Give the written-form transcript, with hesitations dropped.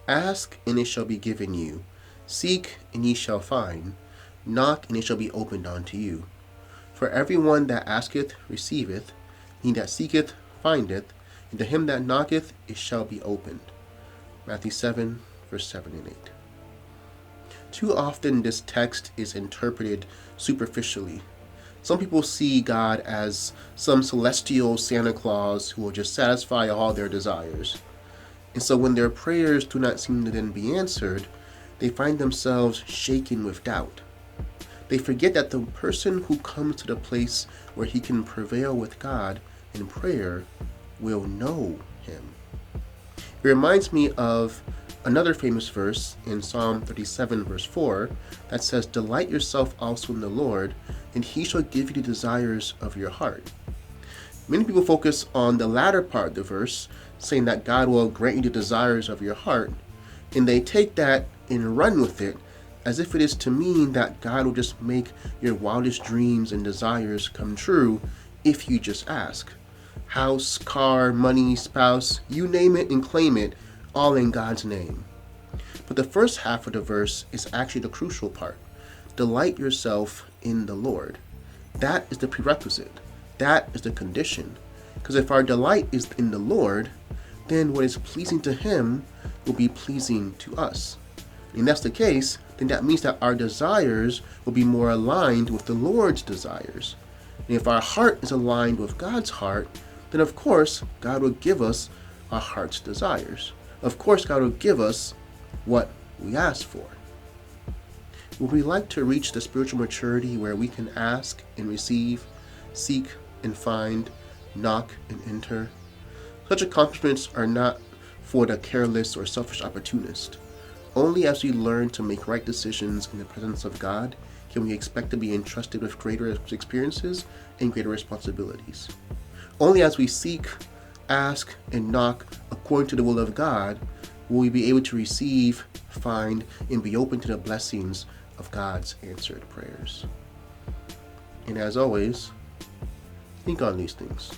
Ask, and it shall be given you. Seek, and ye shall find. Knock, and it shall be opened unto you. For every one that asketh receiveth, he that seeketh findeth, and to him that knocketh it shall be opened. Matthew 7, verse 7 and 8. Too often this text is interpreted superficially. Some people see God as some celestial Santa Claus who will just satisfy all their desires. And so when their prayers do not seem to then be answered, they find themselves shaken with doubt. They forget that the person who comes to the place where he can prevail with God in prayer will know him. It reminds me of another famous verse in Psalm 37 verse 4 that says, "Delight yourself also in the Lord, and he shall give you the desires of your heart." Many people focus on the latter part of the verse, saying that God will grant you the desires of your heart, and they take that and run with it as if it is to mean that God will just make your wildest dreams and desires come true if you just ask. House, car, money, spouse, you name it and claim it, all in God's name. But the first half of the verse is actually the crucial part. Delight yourself in the Lord. That is the prerequisite. That is the condition. Because if our delight is in the Lord, then what is pleasing to Him will be pleasing to us. And if that's the case, then that means that our desires will be more aligned with the Lord's desires. And if our heart is aligned with God's heart, then of course God will give us our heart's desires. Of course God will give us what we ask for. Would we like to reach the spiritual maturity where we can ask and receive, seek and find, knock and enter? Such accomplishments are not for the careless or selfish opportunist. Only as we learn to make right decisions in the presence of God can we expect to be entrusted with greater experiences and greater responsibilities. Only as we seek, ask, and knock according to the will of God will we be able to receive, find, and be open to the blessings of God's answered prayers. And as always, think on these things.